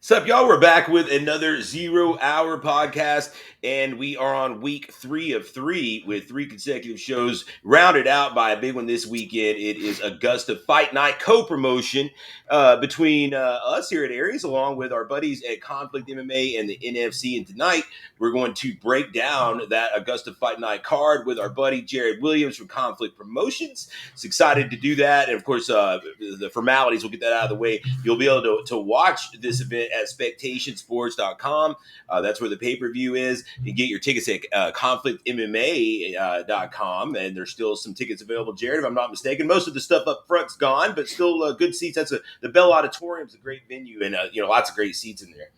What's up, y'all? We're back with another 0 Hour podcast, and we are on week 3 of 3 with 3 consecutive shows rounded out by a big one this weekend. It is Augusta Fight Night co-promotion between us here at Aries, along with our buddies at Conflict MMA and the NFC. And tonight, we're going to break down that Augusta Fight Night card with our buddy Jared Williams from Conflict Promotions. It's excited to do that, and of course, the formalities, we'll get that out of the way. You'll be able to watch this event at spectationsports.com. That's where the pay-per-view is. You get your tickets at conflictmma.com, and there's still some tickets available, Jared, if I'm not mistaken. Most of the stuff up front's gone, but still good seats. The Bell Auditorium's a great venue, and lots of great seats in there.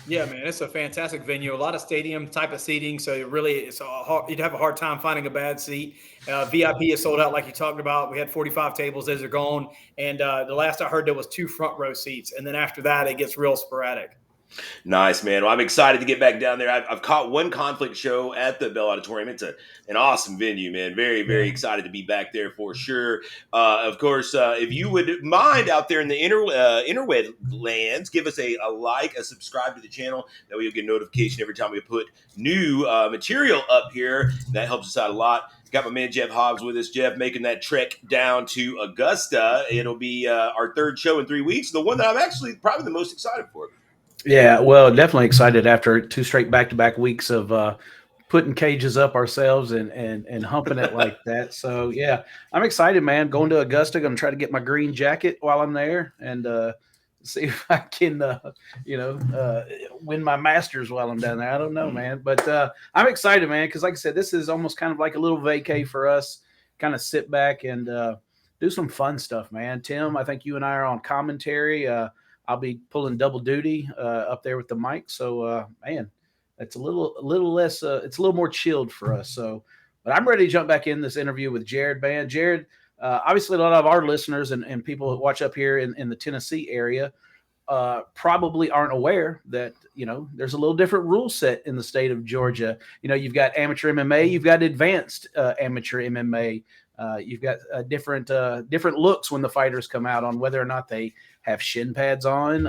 Yeah, man, it's a fantastic venue. A lot of stadium type of seating, so you'd have a hard time finding a bad seat. VIP is sold out, like you talked about. We had 45 tables; those are gone. And the last I heard, there was 2 front row seats, and then after that, it gets real sporadic. Nice, man. Well, I'm excited to get back down there. I've caught one Conflict show at the Bell Auditorium. It's an awesome venue, man. Very, very excited to be back there for sure. Of course, if you would mind out there in the interweb lands, give us a like, a subscribe to the channel. That way you'll get a notification every time we put new material up here. That helps us out a lot. Got my man Jeff Hobbs with us. Jeff making that trek down to Augusta. It'll be our 3rd show in 3 weeks. The one that I'm actually probably the most excited for. Yeah, well, definitely excited after 2 straight back-to-back weeks of putting cages up ourselves and humping it like that. So, yeah, I'm excited, man. Going to Augusta, going to try to get my green jacket while I'm there and see if I can, win my Masters while I'm down there. I don't know, man. But I'm excited, man, because like I said, this is almost kind of like a little vacay for us, kind of sit back and do some fun stuff, man. Tim, I think you and I are on commentary. I'll be pulling double duty up there with the mic. So, man, it's a little less, it's a little more chilled for us. So, but I'm ready to jump back in this interview with Jared, man. Jared, obviously a lot of our listeners and people that watch up here in the Tennessee area probably aren't aware that, there's a little different rule set in the state of Georgia. You've got amateur MMA, you've got advanced amateur MMA. You've got different looks when the fighters come out on whether or not they have shin pads on.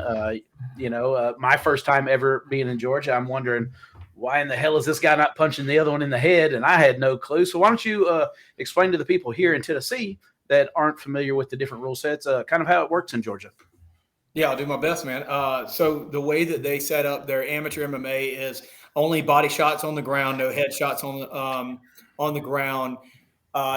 My first time ever being in Georgia, I'm wondering why in the hell is this guy not punching the other one in the head? And I had no clue. So why don't you explain to the people here in Tennessee that aren't familiar with the different rule sets, kind of how it works in Georgia? Yeah, I'll do my best, man. So the way that they set up their amateur MMA is only body shots on the ground, no head shots on the ground.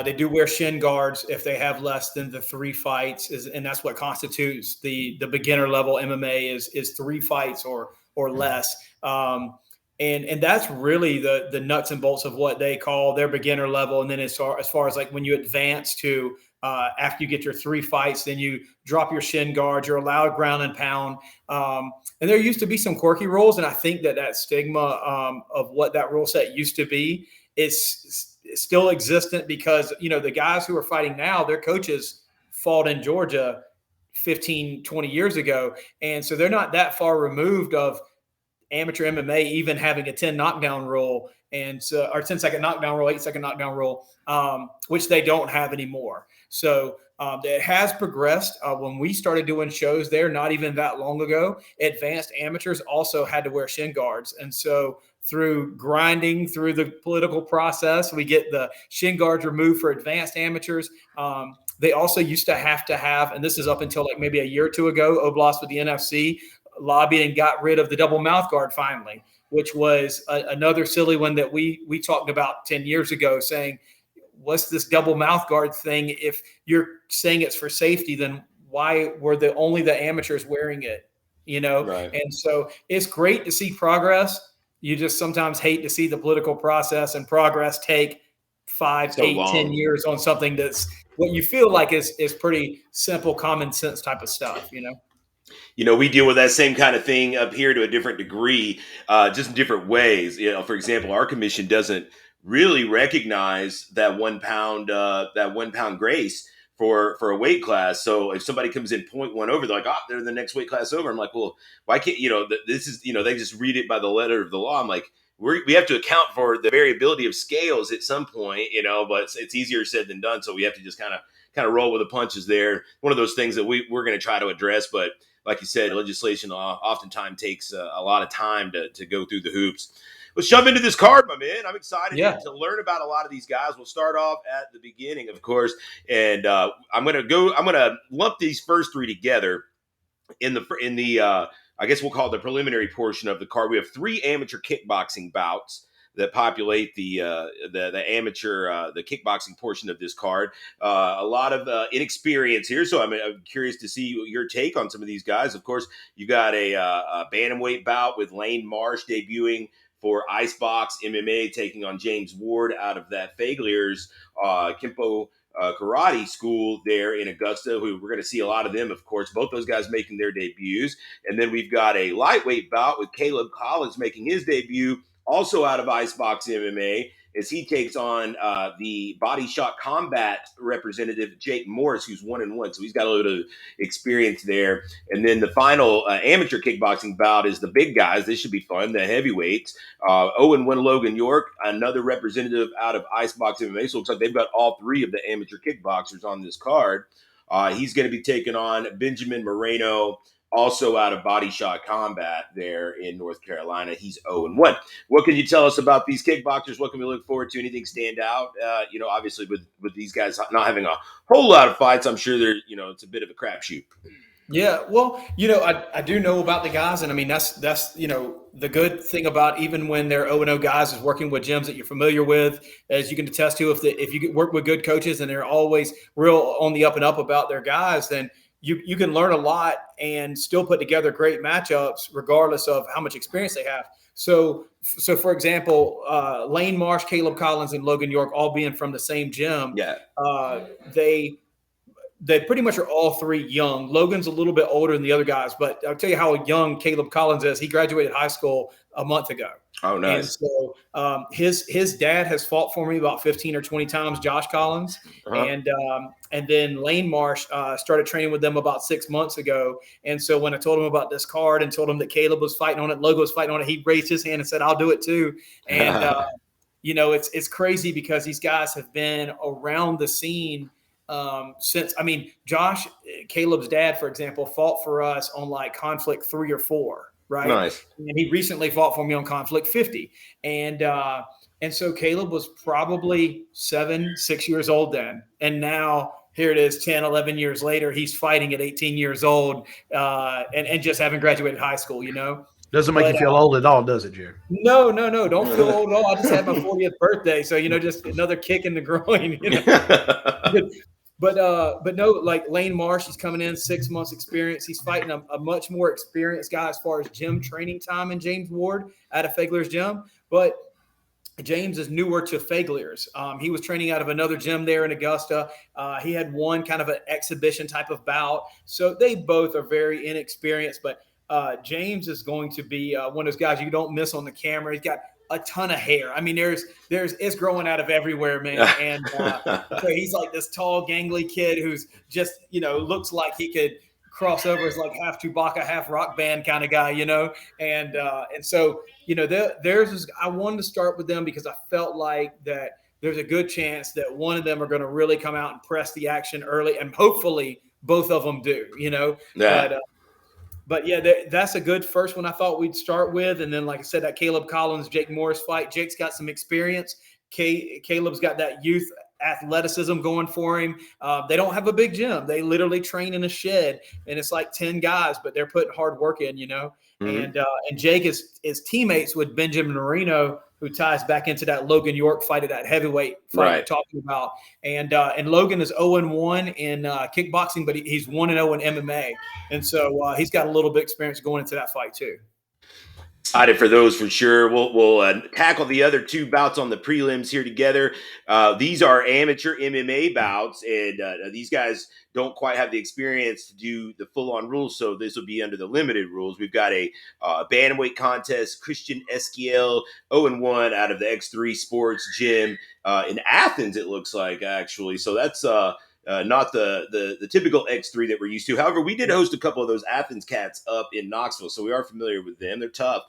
They do wear shin guards if they have less than the 3 fights, and that's what constitutes the beginner level MMA is 3 fights or less. And that's really the nuts and bolts of what they call their beginner level. And then as far as like when you advance to after you get your 3 fights, then you drop your shin guards, you're allowed ground and pound. And there used to be some quirky rules, and I think that stigma of what that rule set used to be is still existent because, the guys who are fighting now, their coaches fought in Georgia 15, 20 years ago. And so they're not that far removed of amateur MMA even having a 10 knockdown rule or 10-second knockdown rule, 8-second knockdown rule, which they don't have anymore. So it has progressed. When we started doing shows there, not even that long ago, advanced amateurs also had to wear shin guards. And so through grinding through the political process, we get the shin guards removed for advanced amateurs. They also used to have, and this is up until like maybe a year or 2 ago, Oblast with the NFC lobbied and got rid of the double mouth guard finally, which was another silly one that we talked about 10 years ago, saying, what's this double mouth guard thing? If you're saying it's for safety, then why were only the amateurs wearing it? Right. And so it's great to see progress. You just sometimes hate to see the political process and progress take 5, 8, 10 years on something that's what you feel like is pretty simple, common sense type of stuff, We deal with that same kind of thing up here to a different degree, just in different ways. For example, our commission doesn't really recognize that 1 pound grace for a weight class. So if somebody comes in point one over, they're like, oh, they're the next weight class over. I'm like, well, why can't this is they just read it by the letter of the law. I'm like, we have to account for the variability of scales at some point, but it's easier said than done. So we have to just kind of roll with the punches there. One of those things that we're going to try to address, but like you said, legislation oftentimes takes a lot of time to go through the hoops. Let's jump into this card, my man. I'm excited to learn about a lot of these guys. We'll start off at the beginning, of course, and I'm gonna lump these first three together in the I guess we'll call it the preliminary portion of the card. We have 3 amateur kickboxing bouts that populate the amateur the kickboxing portion of this card. A lot of inexperience here, so I'm curious to see your take on some of these guys. Of course, you got a bantamweight bout with Lane Marsh debuting for Icebox MMA, taking on James Ward out of that Faglier's Kimpo karate school there in Augusta, who we're going to see a lot of them, of course, both those guys making their debuts. And then we've got a lightweight bout with Caleb Collins making his debut, also out of Icebox MMA, as he takes on the Body Shot Combat representative, Jake Morris, who's 1-1. So he's got a little bit of experience there. And then the final amateur kickboxing bout is the big guys. This should be fun, the heavyweights. 0-1 Logan York, another representative out of Icebox MMA. So it looks like they've got all 3 of the amateur kickboxers on this card. He's going to be taking on Benjamin Moreno, also out of Body Shot Combat there in North Carolina. He's 0-1. What can you tell us about these kickboxers? What can we look forward to? Anything stand out? Obviously with these guys not having a whole lot of fights, I'm sure they're, it's a bit of a crapshoot. Yeah, well, I do know about the guys, and I mean that's the good thing about even when they're 0-0 guys is working with gyms that you're familiar with, as you can attest to. If you work with good coaches and they're always real on the up and up about their guys, then you can learn a lot and still put together great matchups regardless of how much experience they have. So for example, Lane Marsh, Caleb Collins, and Logan York all being from the same gym. Yeah. They pretty much are all 3 young. Logan's a little bit older than the other guys, but I'll tell you how young Caleb Collins is. He graduated high school a month ago. Oh, nice. And so his dad has fought for me about 15 or 20 times, Josh Collins. Uh-huh. And then Lane Marsh started training with them about 6 months ago. And so when I told him about this card and told him that Caleb was fighting on it, Logan was fighting on it, he raised his hand and said, I'll do it too. And, it's crazy because these guys have been around the scene since, Josh, Caleb's dad, for example, fought for us on like Conflict 3 or 4, right? Nice. And he recently fought for me on Conflict 50. And so Caleb was probably 6 years old then. And now here it is 10, 11 years later, he's fighting at 18 years old and just haven't graduated high school, Doesn't make you feel old at all, does it, Jared? No. Don't feel old at all. I just had my 40th birthday. So, just another kick in the groin, But no, like Lane Marsh, he's coming in 6 months experience. He's fighting a much more experienced guy as far as gym training time than James Ward out of Faglier's gym. But James is newer to Faglier's. He was training out of another gym there in Augusta. He had one kind of an exhibition type of bout. So they both are very inexperienced. But James is going to be one of those guys you don't miss on the camera. He's got a ton of hair. I mean, it's growing out of everywhere, man. And so he's like this tall, gangly kid who's just, looks like he could cross over as like half Chewbacca, half rock band kind of guy, And so, I wanted to start with them because I felt like that there's a good chance that one of them are going to really come out and press the action early, and hopefully both of them do, Yeah. But yeah, that's a good first one I thought we'd start with. And then, like I said, that Caleb Collins, Jake Morris fight. Jake's got some experience. Caleb's got that youth athleticism going for him. They don't have a big gym. They literally train in a shed, and it's like 10 guys, but they're putting hard work in, Mm-hmm. And Jake is teammates with Benjamin Moreno, who ties back into that Logan York fight at that heavyweight fight right. we're talking about. And Logan is 0-1 in kickboxing, but he's 1-0 in MMA. And so he's got a little bit of experience going into that fight too. Excited for those for sure. We'll tackle the other two bouts on the prelims here together. These are amateur MMA bouts, and these guys don't quite have the experience to do the full-on rules, so this will be under the limited rules. We've got a bantamweight contest. Christian Esquiel, 0-1 out of the X3 Sports Gym in Athens. It looks like actually, so that's not the typical X3 that we're used to. However, we did host a couple of those Athens cats up in Knoxville, so we are familiar with them. They're tough.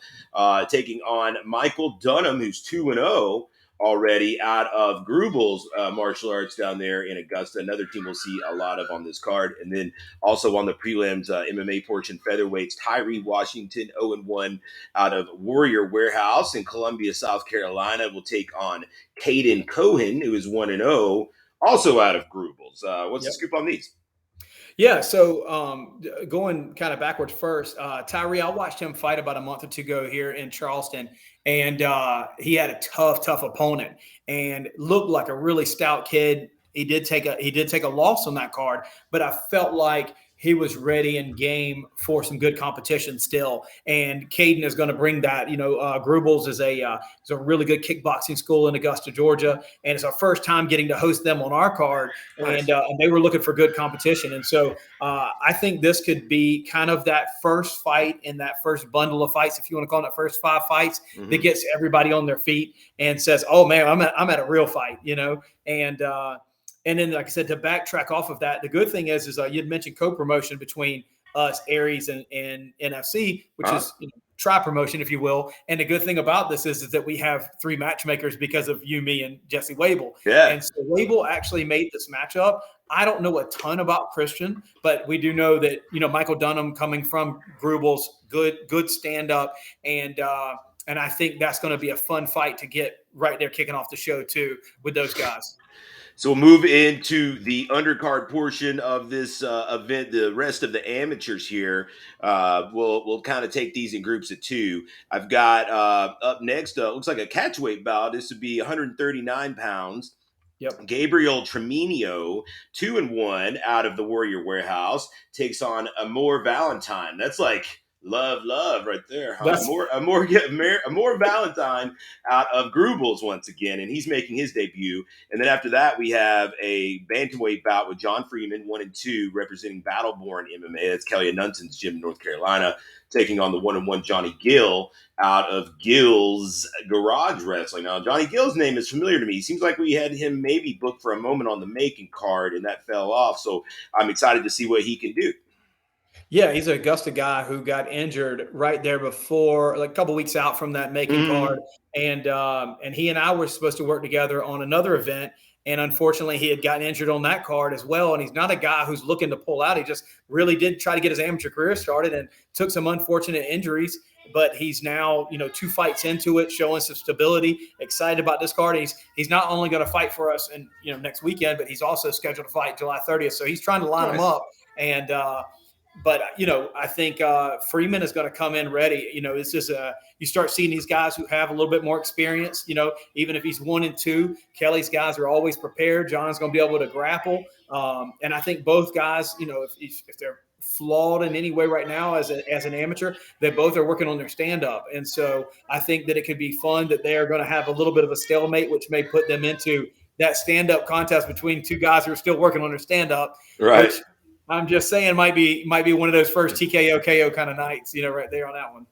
Taking on Michael Dunham, who's 2-0 already out of Grubel's martial arts down there in Augusta. Another team we'll see a lot of on this card. And then also on the prelims, MMA portion, featherweights, Tyree Washington, 0-1 out of Warrior Warehouse in Columbia, South Carolina, will take on Caden Cohen, who is 1-0, also out of Grubel's. What's the scoop on these? Yeah, so going kind of backwards first, Tyree, I watched him fight about a month or two ago here in Charleston, and he had a tough opponent and looked like a really stout kid. He did take a loss on that card, but I felt like he was ready and game for some good competition still. And Caden is going to bring that. Grubel's is a really good kickboxing school in Augusta, Georgia, and it's our first time getting to host them on our card. Nice. And they were looking for good competition. And so I think this could be kind of that first fight in that first bundle of fights, if you want to call it that first 5 fights, that gets everybody on their feet and says, oh, man, I'm at a real fight, And then, like I said, to backtrack off of that, the good thing is you'd mentioned co-promotion between us, Aries, and NFC, which is tri-promotion, if you will. And the good thing about this is that we have 3 matchmakers because of you, me, and Jesse Wable. Yeah. And so Wable actually made this matchup. I don't know a ton about Christian, but we do know that, Michael Dunham coming from Grubel's good stand-up. And I think that's going to be a fun fight to get right there kicking off the show, too, with those guys. So we'll move into the undercard portion of this event. The rest of the amateurs here, we'll kind of take these in groups of 2. I've got up next, looks like a catchweight bout. This would be 139 pounds. Yep. Gabriel Treminio, 2-1 out of the Warrior Warehouse, takes on Amor Valentine. That's like love right there. Huh? Amor Valentine out of Grubel's once again, and he's making his debut. And then after that, we have a bantamweight bout with John Freeman, 1-2, representing Battleborn MMA. That's Kelly Nunson's gym in North Carolina, taking on the 1-1 Johnny Gill out of Gill's Garage Wrestling. Now, Johnny Gill's name is familiar to me. It seems like we had him maybe booked for a moment on the Macon card, and that fell off. So I'm excited to see what he can do. Yeah, he's an Augusta guy who got injured right there before, like a couple weeks out from that Macon card. And he and I were supposed to work together on another event. And unfortunately, he had gotten injured on that card as well. And he's not a guy who's looking to pull out. He just really did try to get his amateur career started and took some unfortunate injuries. But he's now, 2 fights into it, showing some stability, excited about this card. He's not only going to fight for us in, next weekend, but he's also scheduled to fight July 30th. So he's trying to line him up. And, but, I think Freeman is going to come in ready. It's just you start seeing these guys who have a little bit more experience, even if he's 1-2, Kelly's guys are always prepared. John's going to be able to grapple. And I think both guys, if they're flawed in any way right now as an amateur, they both are working on their stand-up. And so I think that it could be fun that they are going to have a little bit of a stalemate, which may put them into that stand-up contest between 2 guys who are still working on their stand-up. Right. Which, I'm just saying might be one of those first TKO KO kind of nights, right there on that one.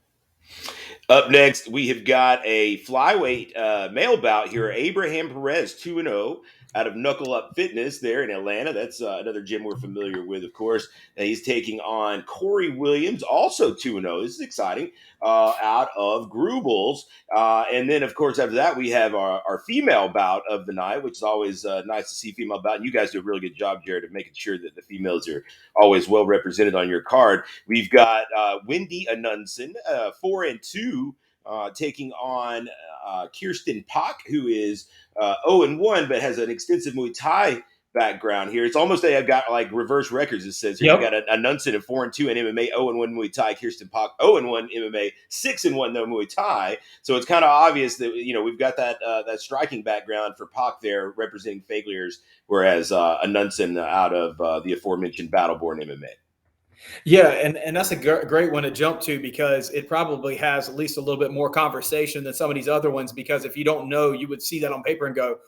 Up next, we have got a flyweight male bout here. Abraham Perez, 2-0 out of Knuckle Up Fitness there in Atlanta. That's another gym we're familiar with, of course. And he's taking on Corey Williams, also 2-0. This is exciting, out of Grubel's. And then, of course, after that, we have our female bout of the night, which is always nice to see female bout. And you guys do a really good job, Jared, of making sure that the females are always well represented on your card. We've got Wendy Anunson, 4-2, taking on Kirsten Pak, who is 0-1, but has an extensive Muay Thai background here. It's almost I've got like reverse records. It says here. Yep. You got Anunson at 4-2 in MMA, 0-1 Muay Thai. Kirsten Pak 0-1 MMA, 6-1 though Muay Thai. So it's kind of obvious that we've got that striking background for Pak there representing Fagliers, whereas Anunson out of the aforementioned Battleborn MMA. Yeah, and that's a great one to jump to because it probably has at least a little bit more conversation than some of these other ones. Because if you don't know, you would see that on paper and go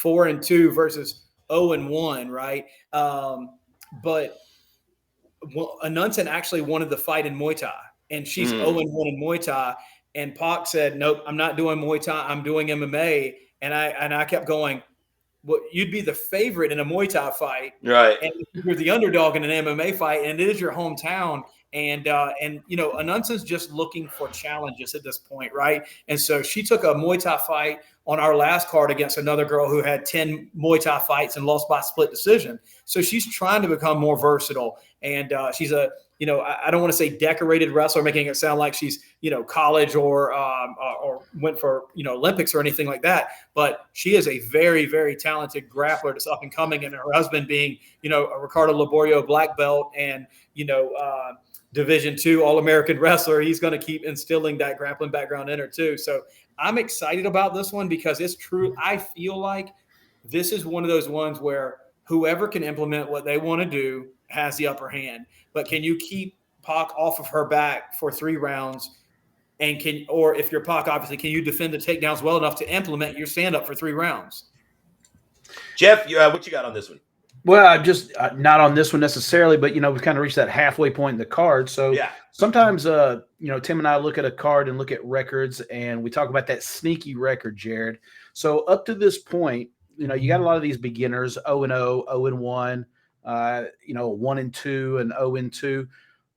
4-2 versus 0-1, right? But Anunsen actually wanted the fight in Muay Thai, and she's 0-1 in Muay Thai. And Pac said, "Nope, I'm not doing Muay Thai. I'm doing MMA." And I kept going, well, you'd be the favorite in a Muay Thai fight, right? And you're the underdog in an MMA fight, and it is your hometown. And Anunsen's just looking for challenges at this point, right? And so she took a Muay Thai fight on our last card against another girl who had 10 Muay Thai fights and lost by split decision. So she's trying to become more versatile, and she's a I don't want to say decorated wrestler, making it sound like she's college or went for Olympics or anything like that. But she is a very, very talented grappler that's up and coming, and her husband being a Ricardo Laborio black belt and Division II All-American wrestler, he's going to keep instilling that grappling background in her too. So I'm excited about this one because it's true. I feel like this is one of those ones where whoever can implement what they want to do has the upper hand. But can you keep Pac off of her back for 3 rounds? And or if you're Pac, obviously, can you defend the takedowns well enough to implement your stand-up for 3 rounds? Jeff, what you got on this one? Well, I just not on this one necessarily, but we've kind of reached that halfway point in the card. So yeah. Sometimes Tim and I look at a card and look at records, and we talk about that sneaky record, Jared. So up to this point, you got a lot of these beginners 0-0, 0-1, 1-2, and 0-2.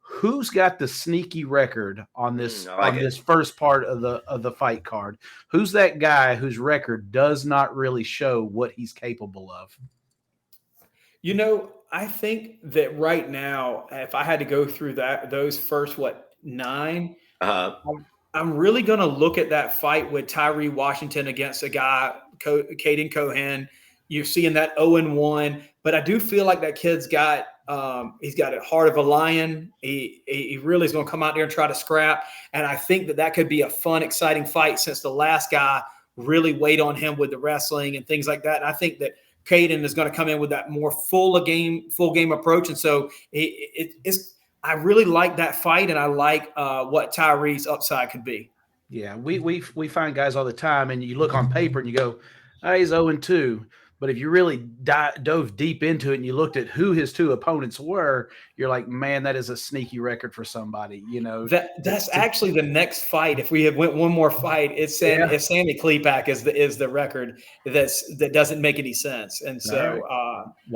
Who's got the sneaky record on this this first part of the fight card? Who's that guy whose record does not really show what he's capable of? I think that right now, if I had to go through those first 9, I'm really going to look at that fight with Tyree Washington against a guy, Caden Cohen. You're seeing that 0-1, but I do feel like that kid's got he's got a heart of a lion. He really is going to come out there and try to scrap. And I think that could be a fun, exciting fight since the last guy really weighed on him with the wrestling and things like that. And I think that Caden is going to come in with that more full game approach. And so I really like that fight, and I like what Tyree's upside could be. Yeah, we find guys all the time, and you look on paper and you go, he's 0-2. But if you really dove deep into it and you looked at who his 2 opponents were, you're like, man, that is a sneaky record for somebody. That's actually the next fight. If we have went one more fight, it's Sammy Klepak is the record that doesn't make any sense. And so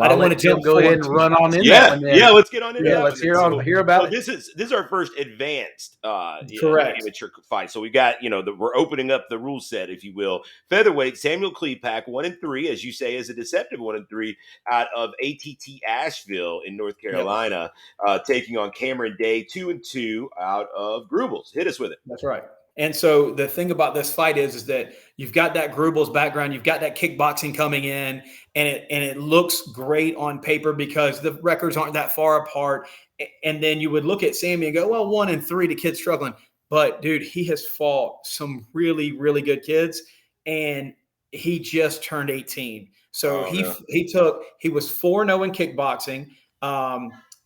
I don't want to go ahead and run on in. Yeah, let's get on in. Yeah, let's hear about it. This is our first advanced correct amateur fight. So we got we're opening up the rule set, if you will. Featherweight Samuel Klepak 1-3, as you say, is a deceptive 1-3 out of ATT Asheville in North Carolina, taking on Cameron Day 2-2 out of Grubels. Hit us with it. That's right. And so the thing about this fight is that you've got that Grubels background, you've got that kickboxing coming in, and it looks great on paper because the records aren't that far apart. And then you would look at Sammy and go, well, 1-3, the kid's struggling. But dude, he has fought some really, really good kids, and he just turned 18. So he was 4-0 in kickboxing,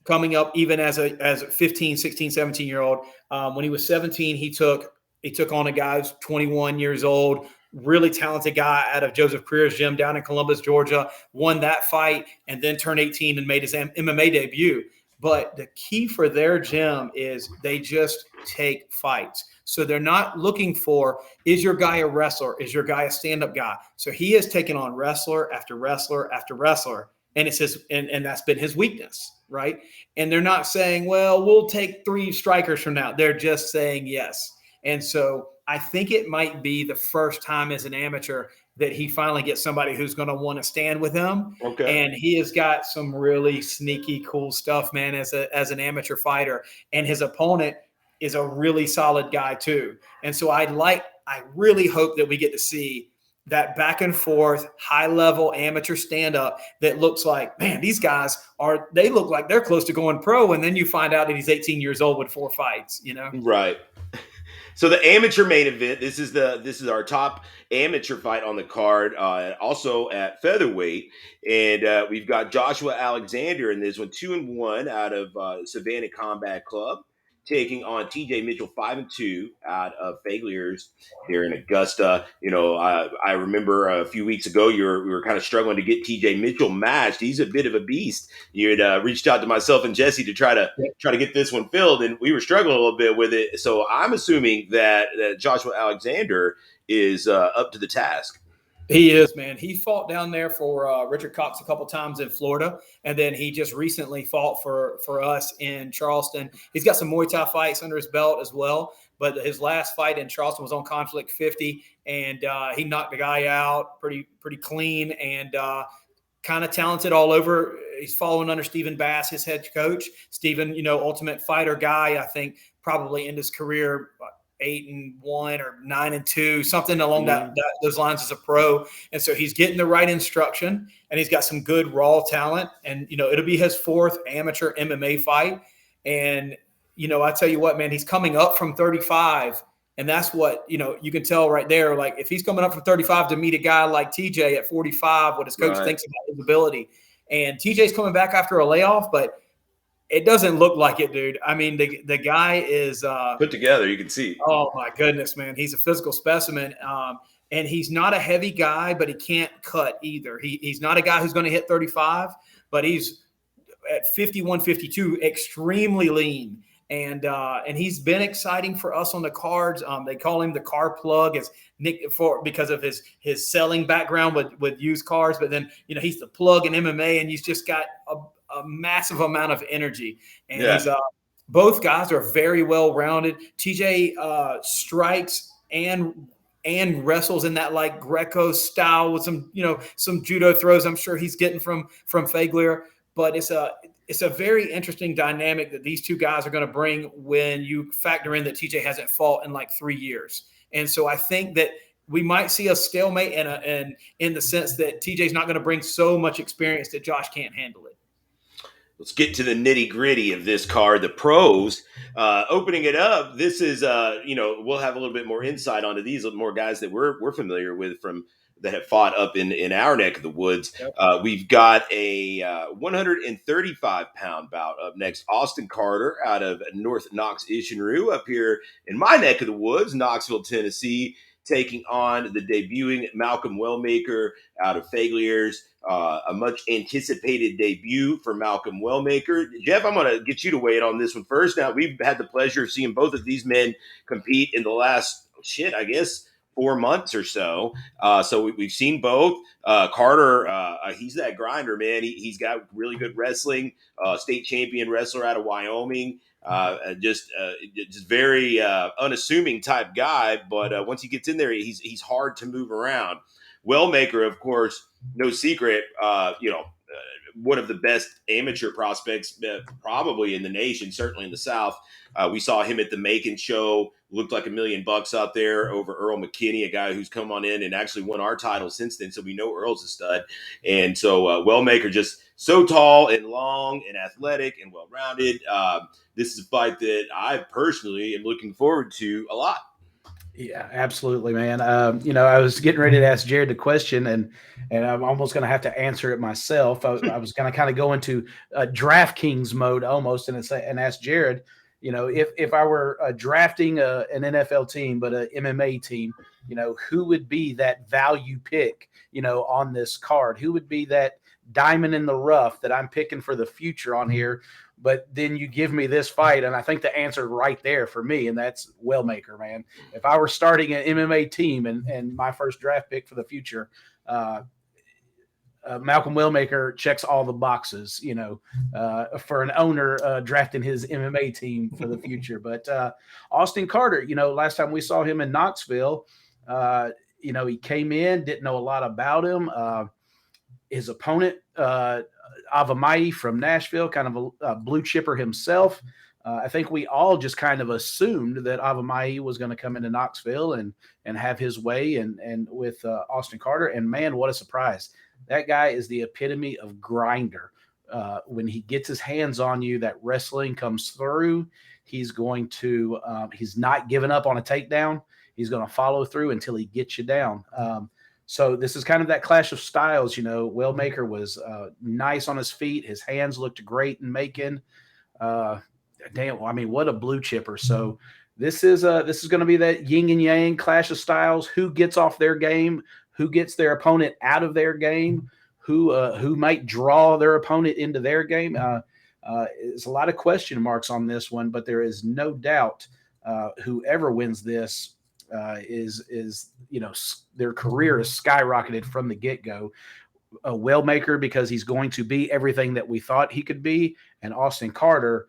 coming up even as a 15, 16, 17-year-old. When he was 17, he took on a guy who's 21 years old, really talented guy out of Joseph Creer's gym down in Columbus, Georgia, won that fight, and then turned 18 and made his MMA debut. But the key for their gym is they just take fights. So they're not looking for, is your guy a wrestler? Is your guy a stand-up guy? So he has taken on wrestler after wrestler after wrestler, and it's and that's been his weakness, right? And they're not saying, well, we'll take 3 strikers from now. They're just saying yes. And so I think it might be the first time as an amateur that he finally gets somebody who's going to want to stand with him. Okay. And he has got some really sneaky, cool stuff, man, as an amateur fighter. And his opponent is a really solid guy too. And so I really hope that we get to see that back and forth, high level amateur stand up that looks like, man, these guys they look like they're close to going pro. And then you find out that he's 18 years old with 4 fights, Right. So the amateur main event. This is our top amateur fight on the card. Also at featherweight, and we've got Joshua Alexander in this one, 2-1 out of Savannah Combat Club, taking on TJ Mitchell, 5-2 out of Failures here in Augusta. I remember a few weeks ago we were kind of struggling to get TJ Mitchell matched. He's a bit of a beast. You had reached out to myself and Jesse to try to get this one filled, and we were struggling a little bit with it. So I'm assuming that Joshua Alexander is up to the task. He is, man. He fought down there for Richard Cox a couple times in Florida, and then he just recently fought for us in Charleston. He's got some Muay Thai fights under his belt as well, but his last fight in Charleston was on Conflict 50, and he knocked the guy out pretty clean, and kind of talented all over. He's following under Stephen Bass, his head coach. Stephen, Ultimate Fighter guy, I think probably in his career 8-1 or 9-2, something along those lines as a pro. And so he's getting the right instruction, and he's got some good raw talent. And, it'll be his fourth amateur MMA fight. And, I tell you what, man, he's coming up from 35. And that's what, you can tell right there. Like, if he's coming up from 35 to meet a guy like TJ at 45, what his coach thinks about his ability. And TJ's coming back after a layoff, but it doesn't look like it, dude. I mean, the guy is put together. You can see. Oh my goodness, man! He's a physical specimen, and he's not a heavy guy, but he can't cut either. He's not a guy who's going to hit 35, but he's at 51, 52, extremely lean, and he's been exciting for us on the cards. They call him the car plug, as Nick because of his selling background with used cars. But then he's the plug in MMA, and he's just got a massive amount of energy, and he's both guys are very well rounded. TJ strikes and wrestles in that like Greco style with some judo throws. I'm sure he's getting from Fagler, but it's a very interesting dynamic that these two guys are going to bring when you factor in that TJ hasn't fought in like 3 years, and so I think that we might see a stalemate and in the sense that TJ's not going to bring so much experience that Josh can't handle it. Let's get to the nitty gritty of this card. The pros, opening it up. This is, we'll have a little bit more insight onto these, more guys that we're familiar with that have fought up in our neck of the woods. Yep. We've got a 135-pound bout up next. Austin Carter out of North Knox Ishinru up here in my neck of the woods, Knoxville, Tennessee, taking on the debuting Malcolm Wellmaker out of Fagliers. A much anticipated debut for Malcolm Wellmaker. Jeff, I'm going to get you to weigh in on this one first. Now, we've had the pleasure of seeing both of these men compete in the last, 4 months or so. So we've seen both. Carter, he's that grinder, man. He's got really good wrestling, state champion wrestler out of Wyoming. Just very unassuming type guy, but once he gets in there, he's hard to move around. Wellmaker, of course, no secret, one of the best amateur prospects probably in the nation, certainly in the South. We saw him at the Macon show, looked like $1 million out there over Earl McKinney, a guy who's come on in and actually won our title since then. So we know Earl's a stud. And so Wellmaker just so tall and long and athletic and well-rounded. This is a fight that I personally am looking forward to a lot. Yeah, absolutely, man. I was getting ready to ask Jared the question, and I'm almost going to have to answer it myself. I was going to kind of go into DraftKings mode almost and ask Jared, if I were drafting an NFL team, but an MMA team, who would be that value pick, on this card? Who would be that diamond in the rough that I'm picking for the future on here? But then you give me this fight, and I think the answer right there for me, and that's Wellmaker, man. If I were starting an MMA team and my first draft pick for the future, Malcolm Wellmaker checks all the boxes, for an owner drafting his MMA team for the future. But Austin Carter, last time we saw him in Knoxville, he came in, didn't know a lot about him. His opponent, Avamai from Nashville, kind of a blue chipper himself. I think we all just kind of assumed that Avamai was going to come into Knoxville and have his way and with Austin Carter. And man, what a surprise. That guy is the epitome of grinder. when he gets his hands on you, that wrestling comes through. He's going to he's not giving up on a takedown. He's going to follow through until he gets you down. So this is kind of that clash of styles. Wellmaker was nice on his feet. His hands looked great in making. Damn, I mean, what a blue chipper. So this is going to be that yin and yang clash of styles. Who gets off their game? Who gets their opponent out of their game? Who might draw their opponent into their game? There's a lot of question marks on this one, but there is no doubt whoever wins this is their career is skyrocketed from the get-go. Wellmaker, because he's going to be everything that we thought he could be, and Austin Carter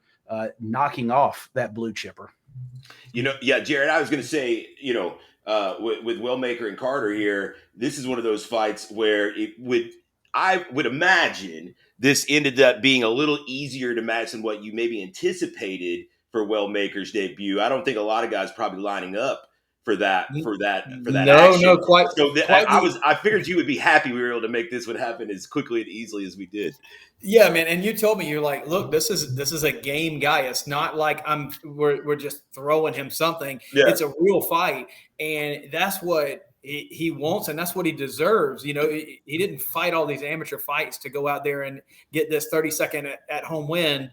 knocking off that blue chipper. Yeah, Jared, I was going to say, with Wellmaker and Carter here, this is one of those fights where I would imagine this ended up being a little easier to match than what you maybe anticipated for Wellmaker's debut. I don't think a lot of guys probably lining up for that action. No, quite. So I figured you would be happy we were able to make this one happen as quickly and easily as we did. Yeah, man. And you told me, you're like, look, this is a game guy. It's not like we're just throwing him something. Yeah. It's a real fight, and that's what he wants, and that's what he deserves. He didn't fight all these amateur fights to go out there and get this 30-second at home win.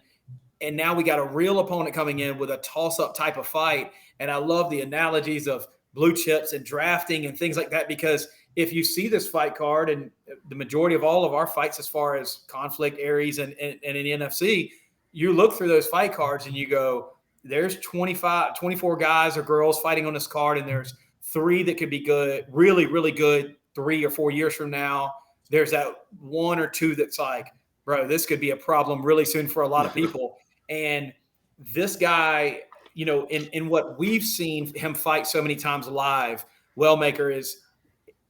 And now we got a real opponent coming in with a toss-up type of fight. And I love the analogies of blue chips and drafting and things like that, because if you see this fight card, and the majority of all of our fights as far as conflict areas and in the NFC, you look through those fight cards and you go, there's 24 guys or girls fighting on this card, and there's 3 that could be good, really, really good 3 or 4 years from now. There's that 1 or 2 that's like, bro, this could be a problem really soon for a lot of people. And this guy, in what we've seen him fight so many times live, Wellmaker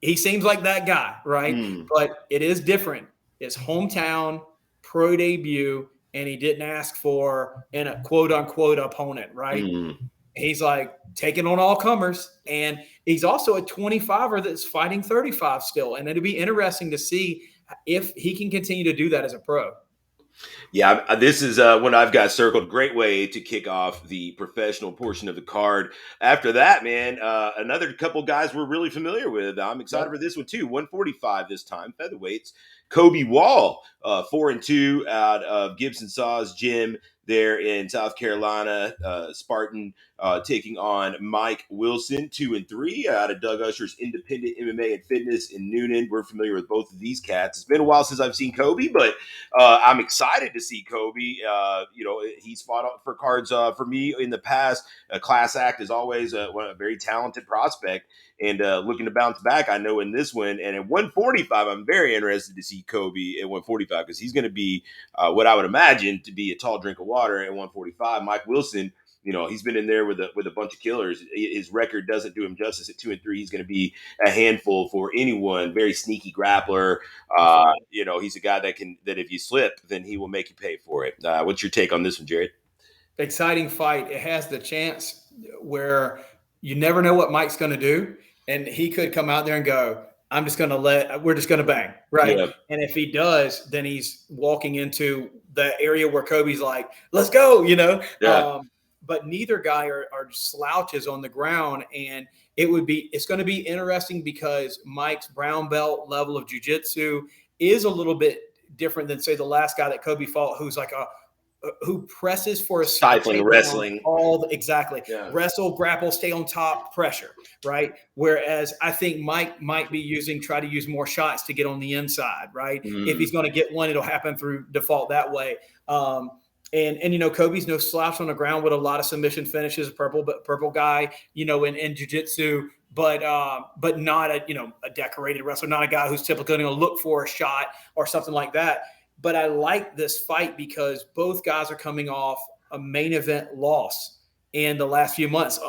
he seems like that guy, right? But it is different. His hometown pro debut, and he didn't ask for a quote unquote opponent, right? He's like taking on all comers, and he's also a 25er that's fighting 35 still. And it'll be interesting to see if he can continue to do that as a pro. Yeah, this is one I've got circled. Great way to kick off the professional portion of the card. After that, man, another couple guys we're really familiar with. I'm excited for this one too. 145 this time, featherweights. Kobe Wall, 4-2 out of Gibson Saw's gym there in South Carolina. Spartan taking on Mike Wilson, 2-3 out of Doug Usher's Independent MMA and Fitness in Noonan. We're familiar with both of these cats. It's been a while since I've seen Kobe, but I'm excited to see Kobe. He's fought for cards for me in the past. Class act is always a very talented prospect, and looking to bounce back, I know in this one. And at 145, I'm very interested to see Kobe at 145, because he's going to be what I would imagine to be a tall drink of water at 145. Mike Wilson, he's been in there with a bunch of killers. His record doesn't do him justice at 2-3. He's going to be a handful for anyone. Very sneaky grappler. He's a guy that if you slip, then he will make you pay for it. What's your take on this one, Jared? Exciting fight. It has the chance where you never know what Mike's going to do, and he could come out there and go, we're just going to bang, right? Yeah. And if he does, then he's walking into the area where Kobe's like, let's go, Yeah. But neither guy are slouches on the ground, and it's going to be interesting because Mike's brown belt level of jiu-jitsu is a little bit different than, say, the last guy that Kobe fought, who's like who presses for a stifling wrestling. Exactly. Yeah. Wrestle, grapple, stay on top, pressure, right? Whereas I think Mike might be try to use more shots to get on the inside, right? If he's going to get one, it'll happen through default that way. And Kobe's no slouch on the ground with a lot of submission finishes, purple guy, in jiu-jitsu, but not a decorated wrestler, not a guy who's typically going to look for a shot or something like that. But I like this fight because both guys are coming off a main event loss in the last few months.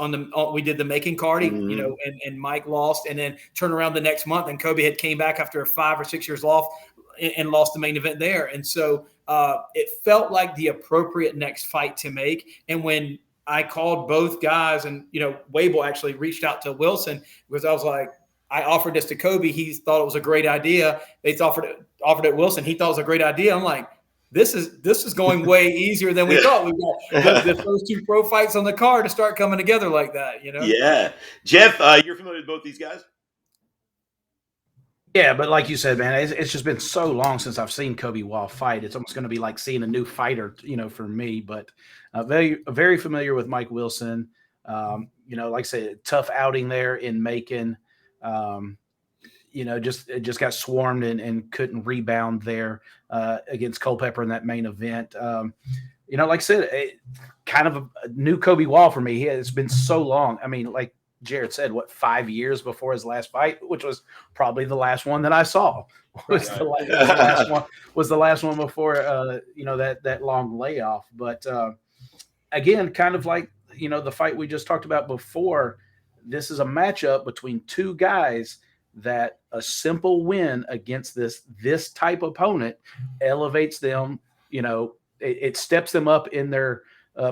We did the Macon card, and Mike lost, and then turn around the next month, and Kobe had came back after 5 or 6 years off and lost the main event there. And so it felt like the appropriate next fight to make. And when I called both guys, and Wable actually reached out to Wilson, because I was like, I offered this to Kobe. He thought it was a great idea. They offered it Wilson. He thought it was a great idea. I'm like, this is going way easier than we thought. We've got the first 2 pro fights on the card to start coming together like that, Yeah. Jeff, you're familiar with both these guys? Yeah, but like you said, man, it's just been so long since I've seen Kobe Wall fight. It's almost going to be like seeing a new fighter, for me. But very familiar with Mike Wilson. Like I said, tough outing there in Macon. Just got swarmed and couldn't rebound there against Culpepper in that main event. Like I said, kind of a new Kobe Wall for me. It's been so long. I mean, like Jared said, 5 years before his last fight, which was probably the last one that I saw. Was the last one before that long layoff. But again, kind of like the fight we just talked about before. This is a matchup between 2 guys that a simple win against this type opponent elevates them. It steps them up in their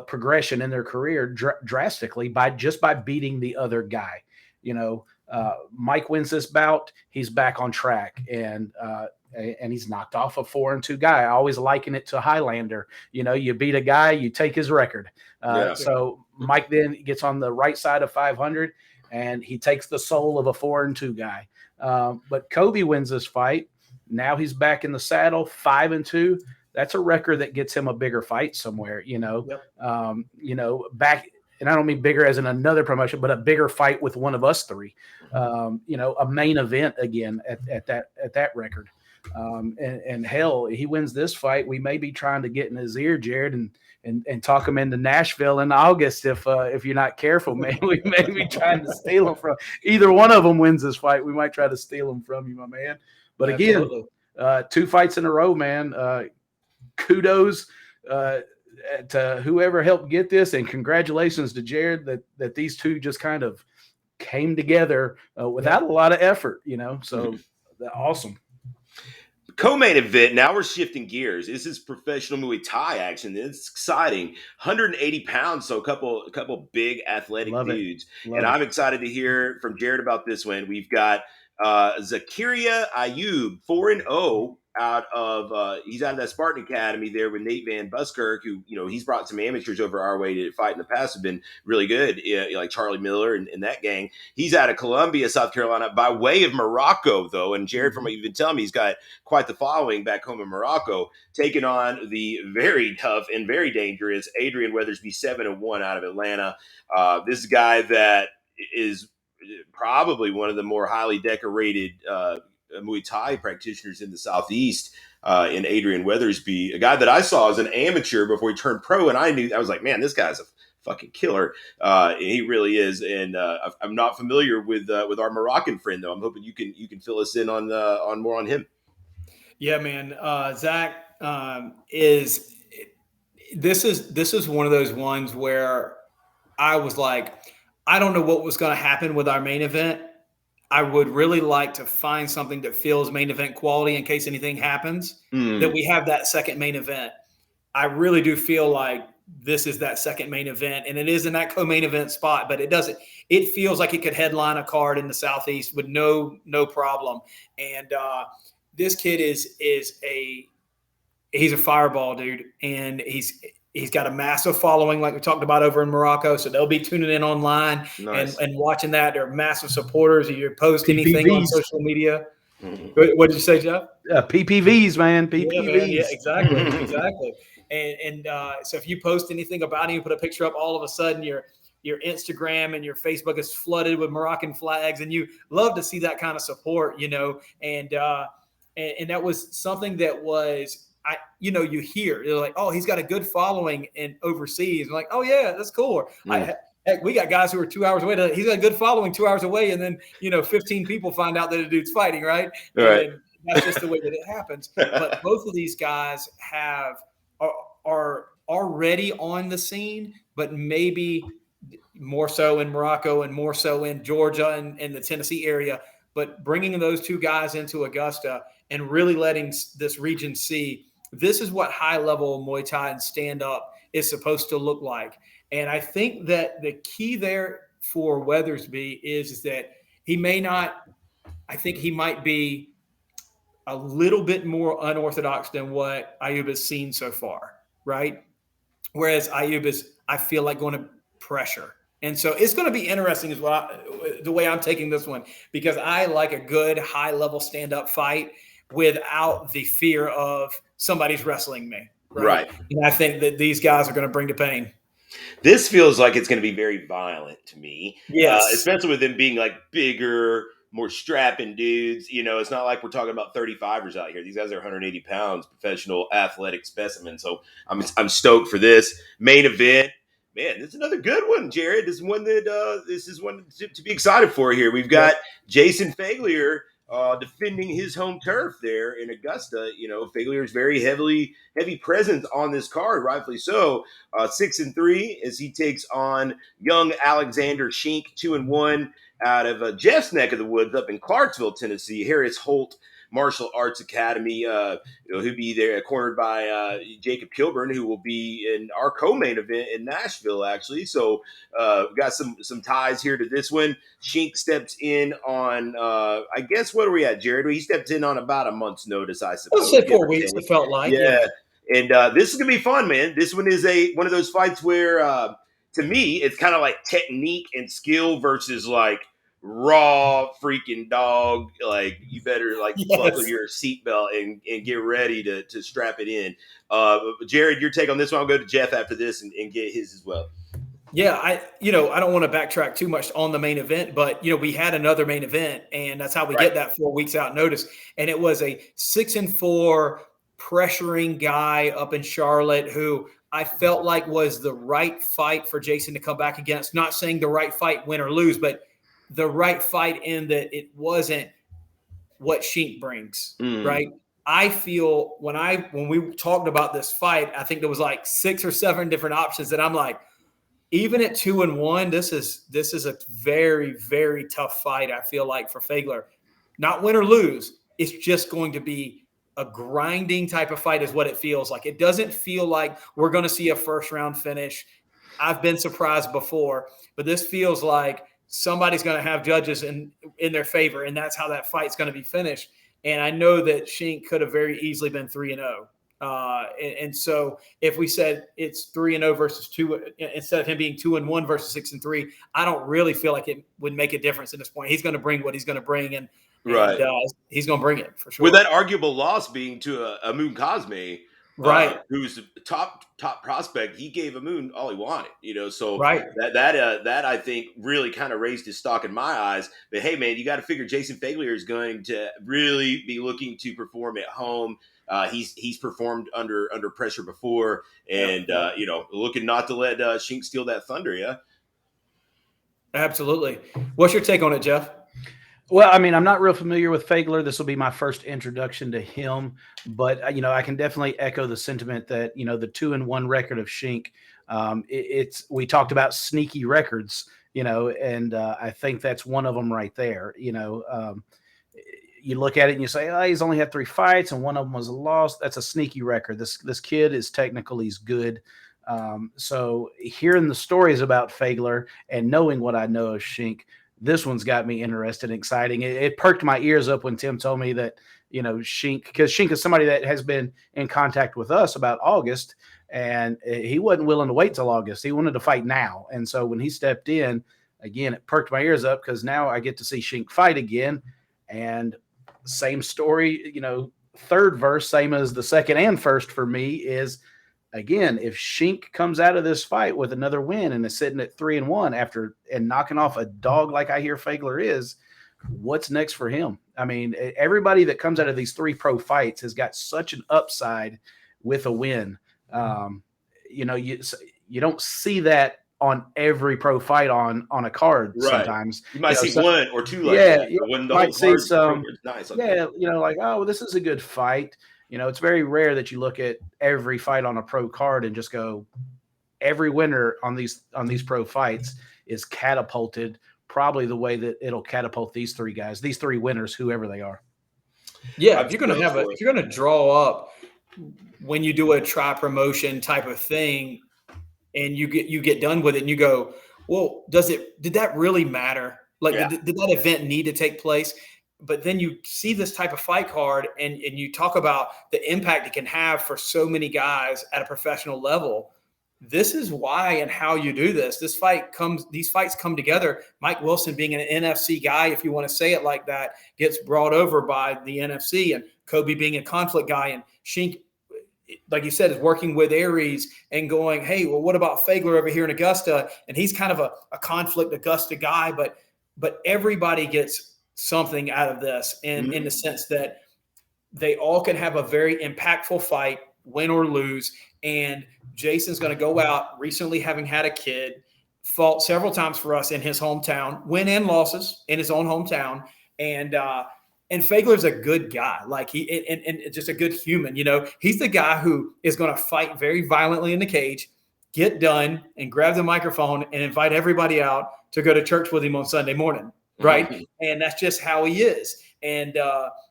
progression in their career drastically by beating the other guy. Mike wins this bout, he's back on track, and he's knocked off a 4-2 guy. I always liken it to Highlander. You beat a guy, you take his record. So Mike then gets on the right side of 500, and he takes the soul of a 4-2 guy. But Kobe wins this fight. Now he's back in the saddle, 5-2. That's a record that gets him a bigger fight somewhere, back. And I don't mean bigger as in another promotion, but a bigger fight with one of us 3, a main event again at that record. And hell, he wins this fight, we may be trying to get in his ear, Jared, and talk him into Nashville in August. If you're not careful, man, we may be trying to steal him from either one of them wins this fight. We might try to steal him from you, my man. But again, 2 fights in a row, man. Kudos to whoever helped get this, and congratulations to Jared that these 2 just kind of came together without a lot of effort, so awesome. Co-main event. Now we're shifting gears. This is professional Muay Thai action. It's exciting. 180 pounds, so a couple big athletic dudes. I'm excited to hear from Jared about this one. We've got Zakaria Ayub, 4-0 out of he's out of that Spartan Academy there with Nate Van Buskirk, who he's brought some amateurs over our way to fight in the past, have been really good, like Charlie Miller and that gang. He's out of Columbia, South Carolina, by way of Morocco though. And Jared, from what you've been telling me, he's got quite the following back home in Morocco, taking on the very tough and very dangerous Adrian Weathersby, 7-1 out of Atlanta. This guy that is probably one of the more highly decorated Muay Thai practitioners in the Southeast, in Adrian Weathersby, a guy that I saw as an amateur before he turned pro, and I was like, man, this guy's a fucking killer. He really is, and I'm not familiar with our Moroccan friend though. I'm hoping you can fill us in on more on him. Yeah, man. Zach is one of those ones where I was like, I don't know what was going to happen with our main event. I would really like to find something that feels main event quality in case anything happens, that we have that second main event. I really do feel like this is that second main event, and it is in that co-main event spot, but it feels like it could headline a card in the Southeast with no problem. And this kid is he's a fireball, dude. And he's got a massive following, like we talked about over in Morocco. So they'll be tuning in online and watching that. They're massive supporters. You post anything on social media. What did you say, Jeff? PPVs, man. PPVs. Yeah, exactly. And so if you post anything about him, you put a picture up, all of a sudden your Instagram and your Facebook is flooded with Moroccan flags, and you love to see that kind of support, and that was something that was, you hear, they're like, oh, he's got a good following in overseas. I'm like, oh yeah, that's cool. Heck, we got guys who are 2 hours away. He's got a good following 2 hours away, and then 15 people find out that a dude's fighting, right? Right. And that's just the way that it happens. But both of these guys are already on the scene, but maybe more so in Morocco and more so in Georgia and in the Tennessee area. But bringing those 2 guys into Augusta and really letting this region see this is what high-level Muay Thai and stand-up is supposed to look like. And I think that the key there for Weathersby is that he may not – I think he might be a little bit more unorthodox than what Ayub has seen so far, right? Whereas Ayub is, I feel like, going to pressure. And so it's going to be interesting as well, the way I'm taking this one, because I like a good high-level stand-up fight without the fear of somebody's wrestling me, right? And I think that these guys are going to bring the pain. This feels like it's going to be very violent to me. Yes. Especially with them being like bigger, more strapping dudes. It's not like we're talking about 35ers out here. These guys are 180 pounds, professional athletic specimens. So I'm stoked for this main event. Man, this is another good one, Jared. This is one to be excited for here. We've got Jason Faglier defending his home turf there in Augusta. Faglier's very heavy presence on this card, rightfully so. 6-3 as he takes on young Alexander Shink, 2-1 out of Jeff's neck of the woods up in Clarksville, Tennessee. Harris Holt Martial Arts Academy, who'll be there cornered by Jacob Kilburn, who will be in our co-main event in Nashville, actually. So we've got some ties here to this one. Shink steps in on, I guess, what are we at, Jared? He stepped in on about a month's notice, I suppose. Let's say 4 weeks, it felt like. Yeah. And this is going to be fun, man. This one is one of those fights where, to me, it's kind of like technique and skill versus like raw freaking dog. Like, you better buckle your seatbelt and get ready to strap it in. Jared, your take on this one? I'll go to Jeff after this and get his as well. Yeah, I don't want to backtrack too much on the main event, but we had another main event, and that's how we get that 4 weeks out notice. And it was a 6-4 pressuring guy up in Charlotte who I felt like was the right fight for Jason to come back against. Not saying the right fight, win or lose, but the right fight in that it wasn't what Shink brings, right? I feel when we talked about this fight, I think there was like 6 or 7 different options that I'm like, even at 2-1, this is a very, very tough fight, I feel like, for Faglier. Not win or lose. It's just going to be a grinding type of fight is what it feels like. It doesn't feel like we're going to see a first-round finish. I've been surprised before, but this feels like somebody's going to have judges in their favor, and that's how that fight's going to be finished. And I know that Shink could have very easily been 3-0. And so if we said it's 3-0 versus 2, instead of him being 2-1 versus 6-3, I don't really feel like it would make a difference at this point. He's going to bring what he's going to bring, and he's going to bring it for sure. With that arguable loss being to Amun Cosme, who's the top prospect, he gave Amun all he wanted, So that I think really kind of raised his stock in my eyes. But hey, man, you got to figure Jason Faglier is going to really be looking to perform at home. He's performed under pressure before, and looking not to let Shink steal that thunder. Yeah, absolutely. What's your take on it, Jeff? Well, I mean, I'm not real familiar with Faglier. This will be my first introduction to him, but I can definitely echo the sentiment that the 2-1 record of Shink. We talked about sneaky records, and I think that's one of them right there. You look at it and you say, oh, he's only had 3 fights and one of them was a loss. That's a sneaky record. This kid is technical. He's good. So hearing the stories about Faglier and knowing what I know of Shink, this one's got me interested and exciting. It perked my ears up when Tim told me that, Shink, because Shink is somebody that has been in contact with us about August, and he wasn't willing to wait till August. He wanted to fight now. And so when he stepped in, again, it perked my ears up because now I get to see Shink fight again. And same story, third verse, same as the second and first for me is, again, if Shink comes out of this fight with another win and is sitting at 3-1 and knocking off a dog like I hear Faglier is, what's next for him? I mean, everybody that comes out of these 3 pro fights has got such an upside with a win. You don't see that on every pro fight on a card. Sometimes you might see 1 or 2 like that. When the might whole see some, nice. Like, oh, well, this is a good fight. It's very rare that you look at every fight on a pro card and just go, every winner on these pro fights is catapulted probably the way that it'll catapult these 3 guys, these 3 winners, whoever they are. Yeah, if you're going to draw up when you do a tri promotion type of thing, and you get done with it, and you go, well, did that really matter? Like, did that event need to take place? but then you see this type of fight card and you talk about the impact it can have for so many guys at a professional level. This is why and how you do this. These fights come together. Mike Wilson, being an NFC guy, if you want to say it like that, gets brought over by the NFC, and Kobe being a conflict guy, and Shink, like you said, is working with Aries and going, hey, well, what about Fagler over here in Augusta? And he's kind of a conflict Augusta guy, but everybody gets something out of this in the sense that they all can have a very impactful fight, win or lose. And Jason's going to go out, recently having had a kid, fought several times for us in his hometown, win and losses in his own hometown. And Fagler's a good guy, like and just a good human. He's the guy who is going to fight very violently in the cage, get done, and grab the microphone and invite everybody out to go to church with him on Sunday morning, right? Mm-hmm. And that's just how he is. And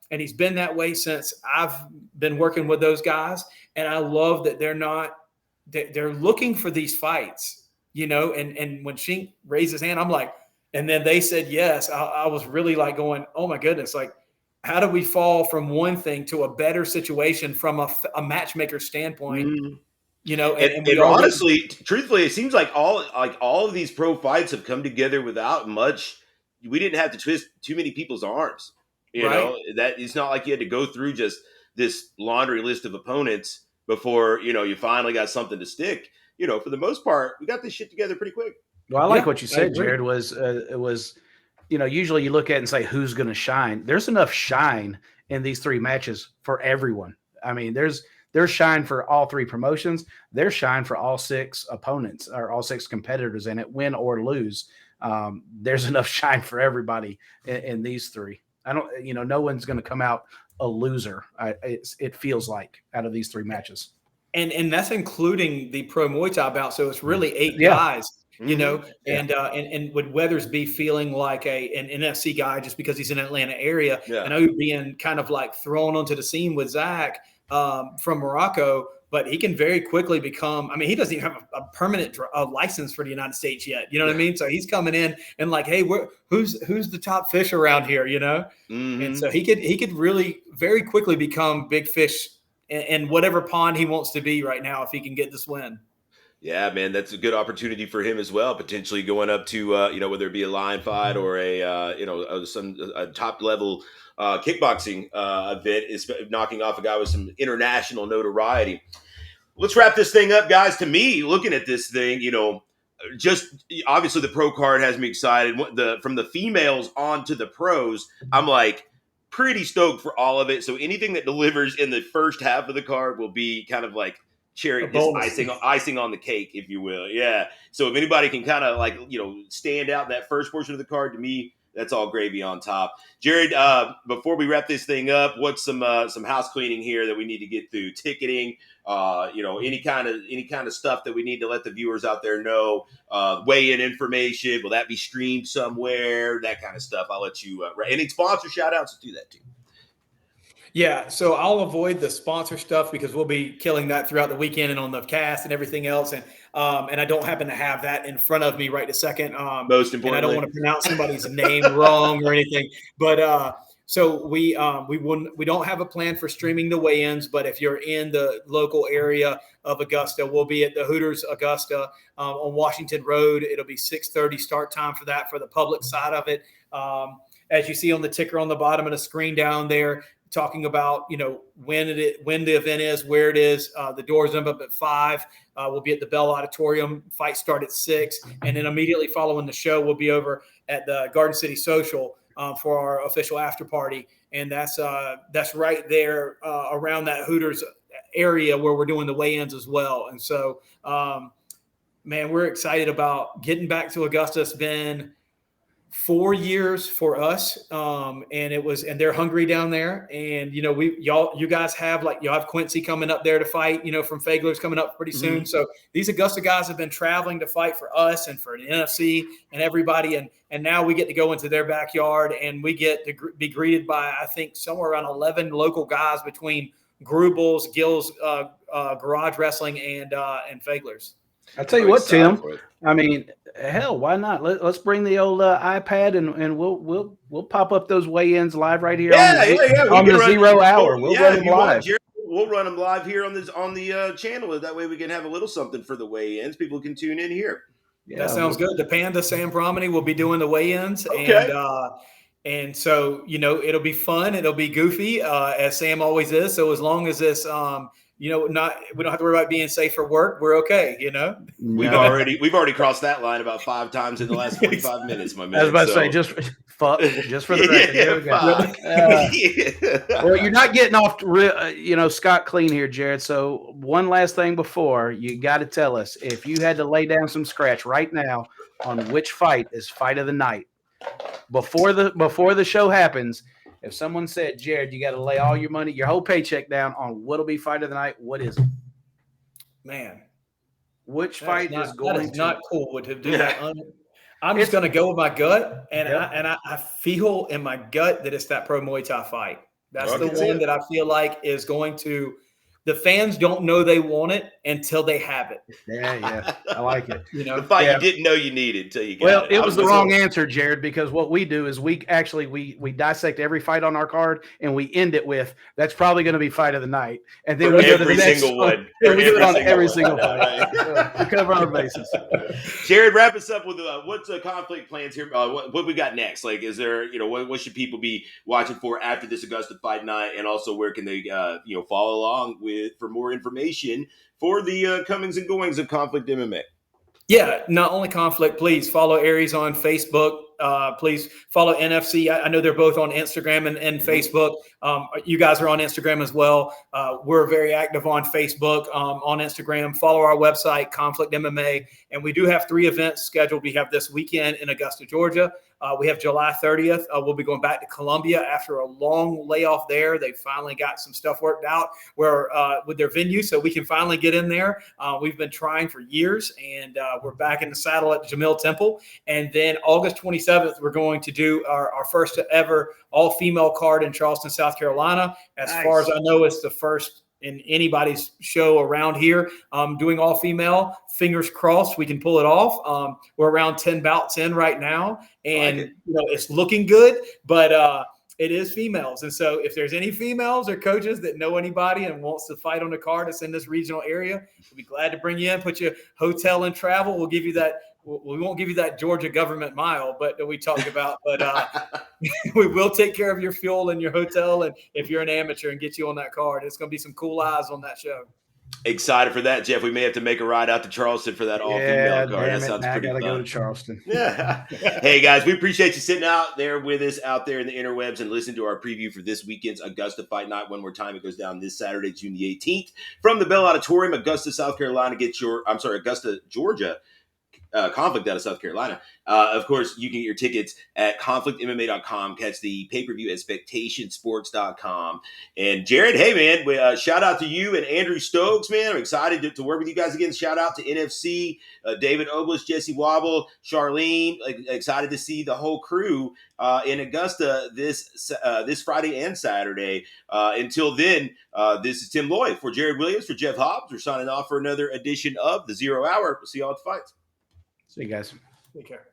he's been that way since I've been working with those guys. And I love that they're looking for these fights, and when Shink raised his hand, I'm like, and then they said yes. I was really like going, oh my goodness, like, how do we fall from one thing to a better situation from a matchmaker standpoint? And honestly, truthfully, it seems like all of these pro fights have come together without much. We didn't have to twist too many people's arms. That it's not like you had to go through just this laundry list of opponents before you finally got something to stick. For the most part, we got this shit together pretty quick. Well, I like what you said, Jared. It was usually you look at it and say who's going to shine. There's enough shine in these three matches for everyone. I mean, there's shine for all three promotions. There's shine for all six opponents or all six competitors in it, win or lose. There's enough shine for everybody in these three. I don't, no one's going to come out a loser. It feels like out of these three matches, and that's including the pro Muay Thai bout. So it's really 8 guys. And would Weathersby feeling like an NFC guy just because he's in the Atlanta area? Yeah. I know he's being kind of like thrown onto the scene with Zach from Morocco, but he can very quickly become. I mean, he doesn't even have a permanent license for the United States yet. You know what I mean? So he's coming in and like, hey, who's the top fish around here? And so he could really very quickly become big fish in whatever pond he wants to be right now if he can get this win. Yeah, man, that's a good opportunity for him as well. Potentially going up to, whether it be a line fight or a top level kickboxing event, is knocking off a guy with some international notoriety. Let's wrap this thing up, guys. To me, looking at this thing, just obviously the pro card has me excited. From the females on to the pros, I'm like pretty stoked for all of it. So anything that delivers in the first half of the card will be kind of like cherry, just icing on the cake, if you will. Yeah. So if anybody can kind of like, stand out in that first portion of the card, to me, that's all gravy on top. Jared, before we wrap this thing up, what's some house cleaning here that we need to get through? Ticketing, any kind of stuff that we need to let the viewers out there know, weigh-in information. Will that be streamed somewhere? That kind of stuff. I'll let you, any sponsor shout outs, do that too. Yeah, so I'll avoid the sponsor stuff because we'll be killing that throughout the weekend and on the cast and everything else. And I don't happen to have that in front of me right this second. Most importantly, and I don't want to pronounce somebody's name wrong or anything. But so we don't have a plan for streaming the weigh-ins. But if you're in the local area of Augusta, we'll be at the Hooters Augusta on Washington Road. It'll be 6:30 start time for that for the public side of it. As you see on the ticker on the bottom of the screen down there, talking about, when the event is, where it is. The doors open up at 5. We'll be at the Bell Auditorium. Fight start at 6. And then immediately following the show, we'll be over at the Garden City Social for our official after party. And that's right there around that Hooters area where we're doing the weigh-ins as well. And so, man, we're excited about getting back to Augusta. It's been 4 years for us. And they're hungry down there. And, you guys have you'll have Quincy coming up there to fight, from Fagler's coming up pretty soon. Mm-hmm. So these Augusta guys have been traveling to fight for us and for the NFC and everybody. And now we get to go into their backyard and we get to be greeted by, I think, somewhere around 11 local guys between Grubel's, Gill's, Garage Wrestling and Fagler's. I'll tell you what, Tim, I mean, Hell, why not? Let's bring the old iPad and we'll pop up those weigh-ins live right here Yeah, yeah. We on can the run 0 hour. We'll run if them you want, live. Jared, we'll run them live here on the channel. That way we can have a little something for the weigh-ins. People can tune in here. Yeah, that sounds good. The Panda Sam Bromany will be doing the weigh-ins, Okay. and so it'll be fun. It'll be goofy, as Sam always is. So as long as this, we don't have to worry about being safe for work. We're okay. We've already crossed that line about 5 times in the last 45 minutes, my man. I was about to say, just for the record. There we go. Well, you're not getting off, scot clean here, Jared. So one last thing before, you got to tell us if you had to lay down some scratch right now on which fight is fight of the night. Before the show happens, if someone said, Jared, you got to lay all your money, your whole paycheck down on what'll be fight of the night, what is it? Man. Which fight is going to? That is not cool to do that. I'm just going to go with my gut, and I feel in my gut that it's that pro Muay Thai fight. That's the one that I feel like is going to. The fans don't know they want it until they have it. Yeah, I like it. The fight you didn't know you needed until you got it. Well, it was the wrong answer, Jared, because what we do is we dissect every fight on our card and we end it with that's probably going to be fight of the night, and then we go to the next single one. And we do it on every single fight. We cover our bases. Jared, wrap us up with what's the conflict plans here? What we got next? Like, is there what should people be watching for after this Augusta Fight Night, and also where can they follow along for more information for the comings and goings of Conflict MMA? Yeah, not only Conflict, please follow Aries on Facebook. Please follow NFC. I know they're both on Instagram and Facebook. You guys are on Instagram as well. We're very active on Facebook, on Instagram. Follow our website, Conflict MMA. And we do have 3 events scheduled. We have this weekend in Augusta, Georgia. We have July 30th. We'll be going back to Columbia after a long layoff there. They finally got some stuff worked out with their venue, so we can finally get in there. We've been trying for years, and we're back in the saddle at Jamil Temple. And then August 27th, we're going to do our first ever all-female card in Charleston, South Carolina. As far as I know, it's the first in anybody's show around here, doing all female. Fingers crossed we can pull it off. We're around 10 bouts in right now, and it's looking good, but it is females. And so if there's any females or coaches that know anybody and wants to fight on the card that's in this regional area, we'll be glad to bring you in, put you hotel and travel. We'll give you that. We won't give you that Georgia government mile, but that we talked about. But we will take care of your fuel and your hotel, and if you're an amateur, and get you on that card. It's going to be some cool eyes on that show. Excited for that, Jeff. We may have to make a ride out to Charleston for that all-female card. That sounds pretty fun. I gotta go to Charleston. Yeah. Hey, guys, we appreciate you sitting out there with us out there in the interwebs and listening to our preview for this weekend's Augusta Fight Night. One more time, it goes down this Saturday, June the 18th, from the Bell Auditorium, Augusta, Georgia. Conflict out of South Carolina. Of course, you can get your tickets at conflictmma.com. Catch the pay-per-view at spectationsports.com. And Jared, hey, man, shout out to you and Andrew Stokes, man. I'm excited to work with you guys again. Shout out to NFC, David Oblis, Jesse Wobble, Charlene. Excited to see the whole crew in Augusta this Friday and Saturday. Until then, this is Tim Lloyd for Jared Williams, for Jeff Hobbs. We're signing off for another edition of the 0 Hour. We'll see you all at the fights. See you guys. Take care.